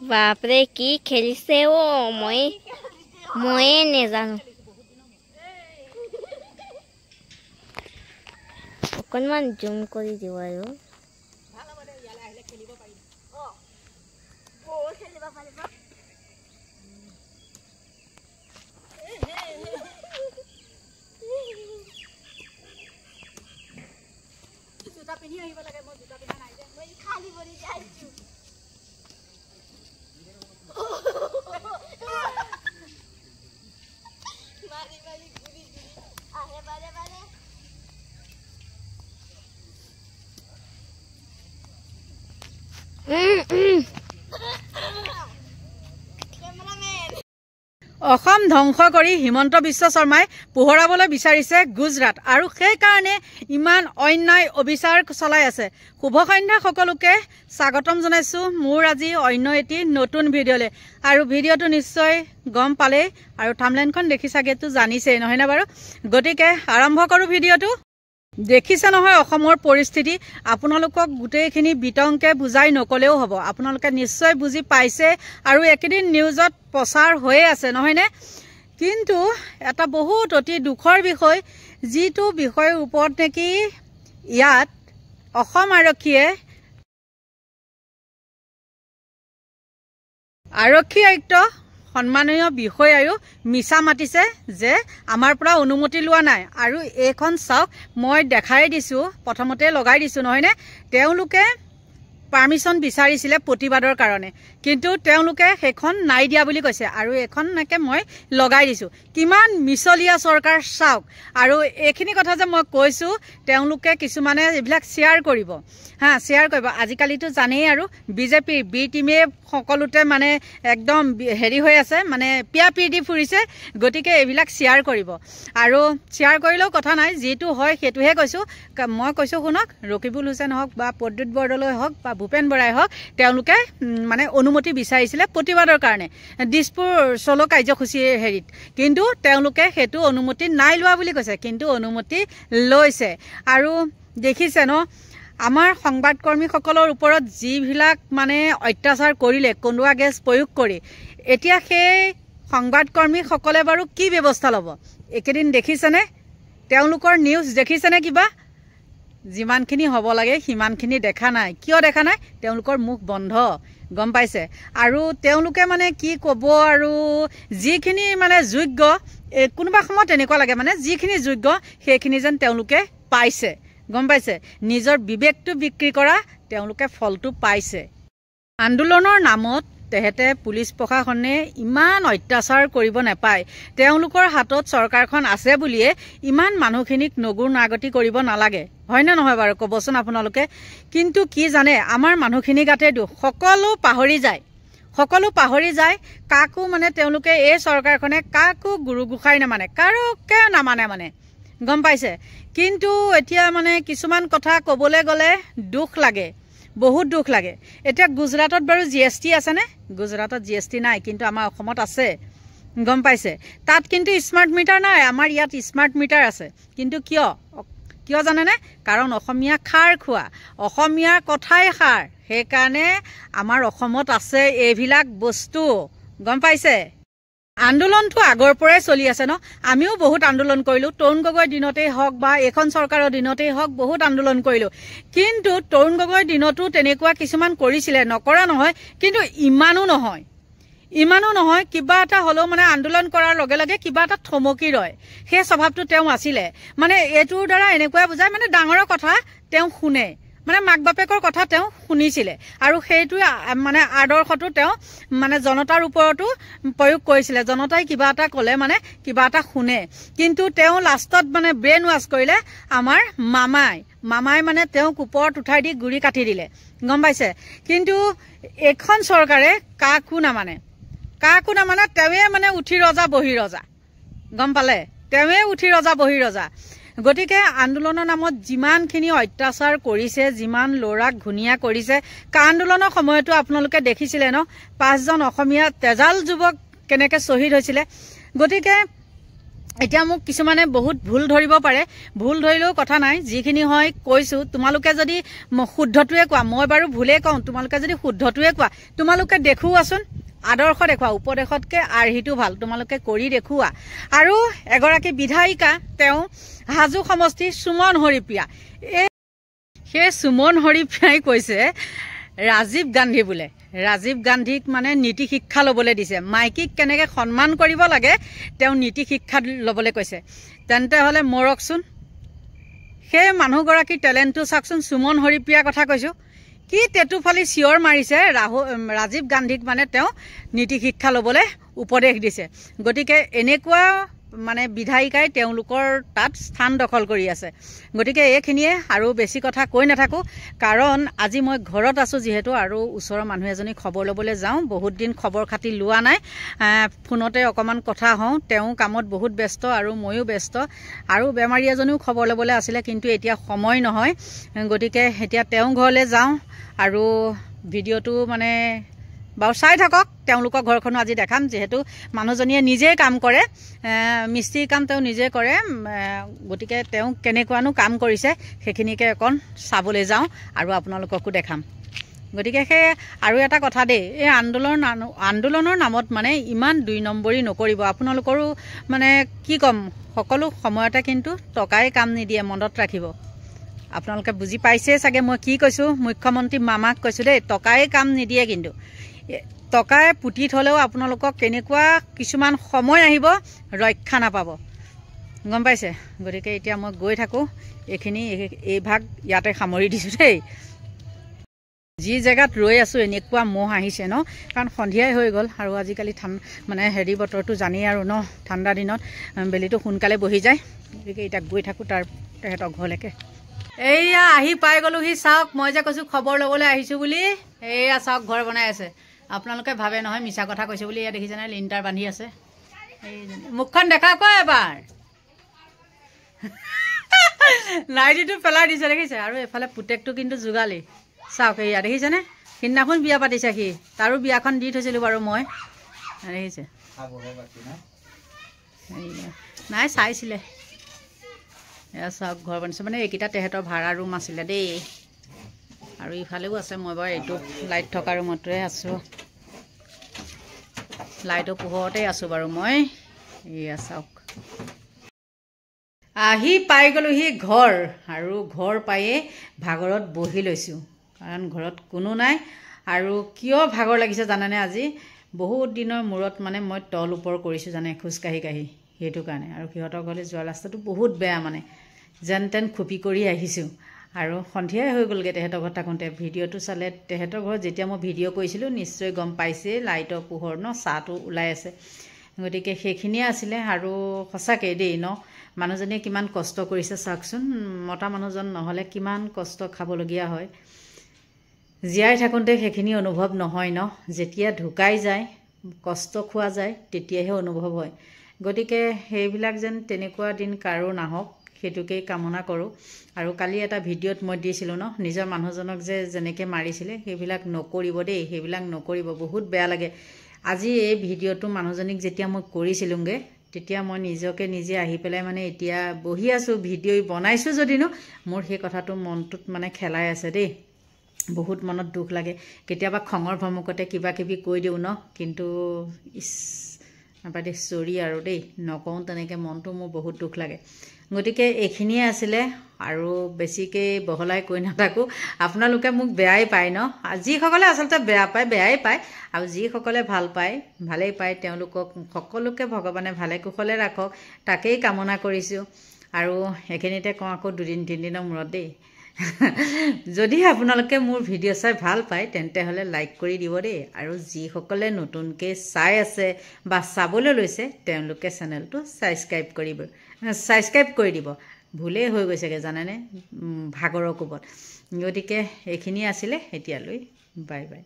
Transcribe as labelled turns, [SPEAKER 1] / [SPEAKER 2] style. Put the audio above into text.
[SPEAKER 1] বাপৰে কি খেলিছে অ ময়ে নেজানো অকণমান জুম কৰি দিওঁ আৰু
[SPEAKER 2] অসম ধ্বংস কৰি হিমন্ত বিশ্ব শৰ্মাই পোহৰাবলৈ বিচাৰিছে গুজৰাট আৰু সেই কাৰণে ইমান অন্যায় অবিচাৰ চলাই আছে। শুভ সন্ধ্যা সকলোকে স্বাগতম জনাইছো মোৰ আজি অন্য এটি নতুন ভিডিঅ'লে আৰু ভিডিঅ'টো নিশ্চয় গম পালে আৰু থাম্বনেইলখন দেখি চাগেতো জানিছে নহয় না বাৰু। গতিকে আৰম্ভ কৰো ভিডিঅ'টো। দেখিছে নহয় অসমৰ পৰিস্থিতি আপোনালোকক গোটেইখিনি বিতংকে বুজাই নকলেও হ'ব আপোনালোকে নিশ্চয় বুজি পাইছে আৰু একেদিন নিউজত প্ৰচাৰ হৈ আছে নহয়নে। কিন্তু এটা বহুত অতি দুখৰ বিষয় যিটো বিষয়ৰ ওপৰত নেকি ইয়াত অসম আৰক্ষী আয়ুক্ত সন্মানীয় বিষয় আৰু মিছা মাতিছে যে আমাৰ পৰা অনুমতি লোৱা নাই আৰু এইখন চাওক মই দেখাই দিছো প্ৰথমতে লগাই দিছো নহয়নে। তেওঁলোকে পাৰমিশন বিচাৰিছিলে প্ৰতিবাদৰ কাৰণে কিন্তু তেওঁলোকে সেইখন নাই দিয়া বুলি কৈছে আৰু এখন নাকে মই লগাই দিছো। কিমান মিছলীয়া চৰকাৰ চাওক আৰু এইখিনি কথা যে মই কৈছো তেওঁলোকে কিছুমানে এইবিলাক শ্বেয়াৰ কৰিব শ্বেয়াৰ কৰিব। আজিকালিতো জানেই আৰু বিজেপি বি টিমে সকলোতে মানে একদম হেৰি হৈ আছে মানে পিয়া পি দি ফুৰিছে। গতিকে এইবিলাক শ্বেয়াৰ কৰিব আৰু শ্বেয়াৰ কৰিলেও কথা নাই যিটো হয় সেইটোহে কৈছোঁ। মই কৈছোঁ শুনক ৰকিবুল হুছেইন হওক বা প্ৰদ্যুৎ বৰদলৈ হওক বা ভূপেন বৰাই হওক তেওঁলোকে মানে অনুমতি বিচাৰিছিলে প্ৰতিবাদৰ কাৰণে দিছপুৰ চলো কাৰ্যসূচীৰ হেৰিত কিন্তু তেওঁলোকে সেইটো অনুমতি নাই লোৱা বুলি কৈছে কিন্তু অনুমতি লৈছে। আৰু দেখিছে ন আমাৰ সংবাদকৰ্মীসকলৰ ওপৰত যিবিলাক মানে অত্যাচাৰ কৰিলে কন্দুৱা গেছ প্ৰয়োগ কৰি এতিয়া সেই সংবাদকৰ্মীসকলে বাৰু কি ব্যৱস্থা ল'ব একেদিন দেখিছেনে তেওঁলোকৰ নিউজ দেখিছেনে কিবা যিমানখিনি হ'ব লাগে সিমানখিনি দেখা নাই। কিয় দেখা নাই তেওঁলোকৰ মুখ বন্ধ গম পাইছে আৰু তেওঁলোকে মানে কি ক'ব আৰু যিখিনি মানে যোগ্য কোনোবা সময়ত এনেকুৱা লাগে মানে যিখিনি যোগ্য সেইখিনি যেন তেওঁলোকে পাইছে গম পাইছে। নিজৰ বিবেকটো বিক্ৰী কৰা তেওঁলোকে ফলটো পাইছে। আন্দোলনৰ নামত তেহেতে পুলিচ প্ৰশাসনে ইমান অত্যাচাৰ কৰিব নাপায়। তেওঁলোকৰ হাতত চৰকাৰখন আছে বুলিয়ে ইমান মানুহখিনিক নগুৰ নাগতি কৰিব নালাগে হয়নে নহয় বাৰু ক'বচোন আপোনালোকে। কিন্তু কি জানে আমাৰ মানুহখিনি গাতে দুখ সকলো পাহৰি যায় কাকো মানে তেওঁলোকে এই চৰকাৰখনে কাকো গুৰু গোসাঁই নামানে কাৰোকে নামানে মানে গম পাইছে। কিন্তু এতিয়া মানে কিছুমান কথা ক'বলৈ গ'লে দুখ লাগে বহুত দুখ লাগে। এতিয়া গুজৰাটত বাৰু GST আছেনে গুজৰাটত GST নাই কিন্তু আমাৰ অসমত আছে গম পাইছে। তাত কিন্তু স্মাৰ্ট মিটাৰ নাই আমাৰ ইয়াত স্মাৰ্ট মিটাৰ আছে। কিন্তু কিয় জানেনে কাৰণ অসমীয়া খাৰ খোৱা অসমীয়াৰ কথাই খাৰ সেইকাৰণে আমাৰ অসমত আছে এইবিলাক বস্তু গম পাইছে। আন্দোলনটো আগৰ পৰাই চলি আছে ন আমিও বহুত আন্দোলন কৰিলোঁ তৰুণ গগৈৰ দিনতেই হওক বা এইখন চৰকাৰৰ দিনতেই হওক বহুত আন্দোলন কৰিলোঁ। কিন্তু তৰুণ গগৈৰ দিনতো তেনেকুৱা কিছুমান কৰিছিলে নকৰা নহয় কিন্তু ইমানো নহয় কিবা এটা হ'লেও মানে আন্দোলন কৰাৰ লগে লগে কিবা এটা থমকি ৰয় সেই স্বভাৱটো তেওঁ আছিলে। মানে এইটোৰ দ্বাৰা এনেকুৱাই বুজায় মানে ডাঙৰৰ কথা তেওঁ শুনে মানে মাক বাপেকৰ কথা তেওঁ শুনিছিলে আৰু সেইটোৱে মানে আদৰ্শটো তেওঁ মানে জনতাৰ ওপৰতো প্ৰয়োগ কৰিছিলে। জনতাই কিবা এটা ক'লে মানে কিবা এটা শুনে কিন্তু তেওঁ লাষ্টত মানে ব্ৰেইন ৱাছ কৰিলে আমাৰ মামাই মানে তেওঁক ওপৰত উঠাই দি গুৰি কাটি দিলে গম পাইছে। কিন্তু এখন চৰকাৰে কাকো নামানে তেওঁৱে মানে উঠি ৰজা বহি ৰজা গম পালে তেওঁৱে উঠি ৰজা বহি ৰজা। গতিকে আন্দোলনৰ নামত যিমানখিনি অত্যাচাৰ কৰিছে যিমান ল'ৰাক ঘূণীয়া কৰিছে আন্দোলনৰ সময়তো আপোনালোকে দেখিছিলে ন 5জন অসমীয়া তেজাল যুৱক কেনেকৈ শ্বহীদ হৈছিলে। গতিকে এতিয়া মোক কিছুমানে বহুত ভুল ধৰিব পাৰে, ভুল ধৰিলেও কথা নাই, যিখিনি হয় কৈছোঁ। তোমালোকে যদি শুদ্ধটোৱে কোৱা, মই বাৰু ভুলেই কওঁ, তোমালোকে যদি শুদ্ধটোৱে কোৱা, তোমালোকে দেখুওৱাচোন, আদৰ্শ দেখুওৱা, উপদেশতকৈ আৰ্হিটো ভাল, তোমালোকে কৰি দেখুওৱা। আৰু এগৰাকী বিধায়িকা, তেওঁ হাজো সমষ্টিৰ সুমন হৰিপ্ৰিয়া, সেই সুমন হৰিপ্ৰিয়াই কৈছে ৰাজীৱ গান্ধী বোলে, ৰাজীৱ গান্ধীক মানে নীতি শিক্ষা ল'বলৈ দিছে, মাইকীক কেনেকৈ সন্মান কৰিব লাগে তেওঁ নীতি শিক্ষা ল'বলৈ কৈছে। তেন্তে হ'লে মৰকচোন, সেই মানুহগৰাকীৰ টেলেণ্টটো চাওকচোন। সুমন হৰিপ্ৰিয়াৰ কথা কৈছোঁ, কি তেতুফালি চিঞৰ মাৰিছে ৰাজীৱ গান্ধীক মানে তেওঁ নীতি শিক্ষা ল'বলৈ উপদেশ দিছে। গতিকে এনেকুৱা মানে বিধায়িকাই তেওঁলোকৰ তাত স্থান দখল কৰি আছে। গতিকে এইখিনিয়ে, আৰু বেছি কথা কৈ নাথাকোঁ, কাৰণ আজি মই ঘৰত আছোঁ যিহেতু, আৰু ওচৰৰ মানুহ এজনী খবৰ ল'বলৈ যাওঁ। বহুত দিন খবৰ খাতি লোৱা নাই, ফোনতে অকণমান কথা হওঁ। তেওঁ কামত বহুত ব্যস্ত আৰু ময়ো ব্যস্ত, আৰু বেমাৰী এজনীও খবৰ ল'বলৈ আছিলে, কিন্তু এতিয়া সময় নহয়। গতিকে এতিয়া তেওঁ ঘৰলৈ যাওঁ, আৰু ভিডিঅ'টো মানে বাৰু চাই থাকক। তেওঁলোকৰ ঘৰখনো আজি দেখাম, যিহেতু মানুহজনীয়ে নিজেই কাম কৰে, মিস্ত্ৰীৰ কাম তেওঁ নিজে কৰে। গতিকে তেওঁ কেনেকুৱানো কাম কৰিছে সেইখিনিকে অকণ চাবলৈ যাওঁ, আৰু আপোনালোককো দেখাম। গতিকে সেই আৰু এটা কথা দেই, এই আন্দোলনৰ নামত মানে ইমান 2 নম্বৰী নকৰিব। আপোনালোকৰো মানে কি ক'ম, সকলো সময়তে কিন্তু টকাই কাম নিদিয়ে, মনত ৰাখিব। আপোনালোকে বুজি পাইছেই চাগে মই কি কৈছোঁ। মুখ্যমন্ত্ৰী মামাক কৈছোঁ দেই, টকাই কাম নিদিয়ে, কিন্তু টকাই পুতি থ'লেও আপোনালোকক কেনেকুৱা কিছুমান সময় আহিব ৰক্ষা নাপাব, গম পাইছে। গতিকে এতিয়া মই গৈ থাকোঁ, এই ভাগ ইয়াতে সামৰি দিছোঁ দেই। যি জেগাত ৰৈ আছোঁ এনেকুৱা মহ আহিছে ন, কাৰণ সন্ধিয়াই হৈ গ'ল, আৰু আজিকালি মানে হেৰি বতৰটো জানেই আৰু ন, ঠাণ্ডা দিনত বেলিটো সোনকালে বহি যায়। গতিকে এতিয়া গৈ থাকোঁ তেহেঁতৰ ঘৰলৈকে। এইয়া আহি পাই গ'লোহি, চাওক, মই যে কৈছোঁ খবৰ ল'বলৈ আহিছোঁ বুলি। এইয়া চাওক, ঘৰ বনাই আছে। আপোনালোকে ভাবে নহয় মিছা কথা কৈছোঁ বুলি। এয়া দেখিছেনে, লিণ্টাৰ বান্ধি আছে। মুখখন দেখা কয় এবাৰ। নাইটিটো পেলাই দিছে, দেখিছে। আৰু এইফালে পুতেকটো কিন্তু যোগালি, চাওক, এয়া দেখিছেনে, সিদিনাখন বিয়া পাতিছে সি, তাৰো বিয়াখন দি থৈছিলোঁ বাৰু মই, দেখিছে। নাই, চাইছিলে। এয়া চাওক, ঘৰ বনিছে মানে, এইকেইটা তেহেঁতৰ ভাড়া ৰুম আছিলে দেই, আৰু ইফালেও আছে। মই বাৰু এইটো লাইট থকা ৰুমতে আছোঁ, লাইটৰ পোহৰতেই আছোঁ বাৰু মই। এয়া চাওক, আহি পাই গ'লোহি ঘৰ, আৰু ঘৰ পায়ে ভাগৰত বহি লৈছোঁ, কাৰণ ঘৰত কোনো নাই। আৰু কিয় ভাগৰ লাগিছে জানেনে, আজি বহুত দিনৰ মূৰত মানে মই তল ওপৰ কৰিছোঁ জানে, খোজকাঢ়ি কাঢ়ি, সেইটো কাৰণে। আৰু সিহঁতৰ ঘৰলৈ যোৱা ৰাস্তাটো বহুত বেয়া, মানে যেন তেন খুপি কৰি আহিছোঁ। আৰু সন্ধিয়াই হৈ গ'লগৈ তেহেঁতৰ ঘৰত থাকোঁতে। ভিডিঅ'টো চালে, তেহেঁতৰ ঘৰত যেতিয়া মই ভিডিঅ' কৰিছিলোঁ নিশ্চয় গম পাইছেই, লাইটৰ পোহৰ ন, ছাঁটো ওলাই আছে। গতিকে সেইখিনিয়ে আছিলে। আৰু সঁচাকৈ দেই ন, মানুহজনীয়ে কিমান কষ্ট কৰিছে চাওকচোন। মতা মানুহজন নহ'লে কিমান কষ্ট খাবলগীয়া হয়। জীয়াই থাকোঁতে সেইখিনি অনুভৱ নহয় ন, যেতিয়া ঢুকাই যায়, কষ্ট খোৱা যায়, তেতিয়াহে অনুভৱ হয়। গতিকে সেইবিলাক যেন তেনেকুৱা দিন কাৰো নাহক, সেইটোকেই কামনা কৰোঁ। আৰু কালি এটা ভিডিঅ'ত মই দিছিলোঁ ন, নিজৰ মানুহজনক যে যেনেকৈ মাৰিছিলে, সেইবিলাক নকৰিব দেই, সেইবিলাক নকৰিব, বহুত বেয়া লাগে। আজি এই ভিডিঅ'টো মানুহজনীক যেতিয়া মই কৰিছিলোঁগৈ, তেতিয়া মই নিজকে নিজে আহি পেলাই মানে এতিয়া বহি আছোঁ, ভিডিঅ' বনাইছোঁ যদিনো মোৰ সেই কথাটো মনটোত মানে খেলাই আছে দেই। বহুত মনত দুখ লাগে, কেতিয়াবা খঙৰ ভমকতে কিবা কিবি কৈ দিওঁ ন, কিন্তু নাপাই দেই, চৰি আৰু দেই, নকওঁ তেনেকৈ, মনটো মোৰ বহুত দুখ লাগে। গতিকে এইখিনিয়ে আছিলে, আৰু বেছিকৈ বহলাই কৈ নাথাকোঁ। আপোনালোকে মোক বেয়াই পায় ন, যিসকলে আচলতে বেয়া পায় বেয়াই পায়, আৰু যিসকলে ভাল পায় ভালেই পায়, তেওঁলোকক সকলোকে ভগৱানে ভালে কুশলে ৰাখক, তাকেই কামনা কৰিছোঁ। আৰু এইখিনিতে কওঁ আকৌ 2-3 দিনৰ মূৰত দেই, যদি আপোনালোকে মোৰ ভিডিঅ' চাই ভাল পায় তেন্তে হ'লে লাইক কৰি দিব দেই। আৰু যিসকলে নতুনকৈ চাই আছে বা চাবলৈ লৈছে, তেওঁলোকে চেনেলটো ছাবস্ক্ৰাইব কৰি দিব। ভুলেই হৈ গৈছেগৈ জানেনে, ভাগৰৰ কোবত। গতিকে এইখিনি আছিলে, এতিয়ালৈ বাই বাই।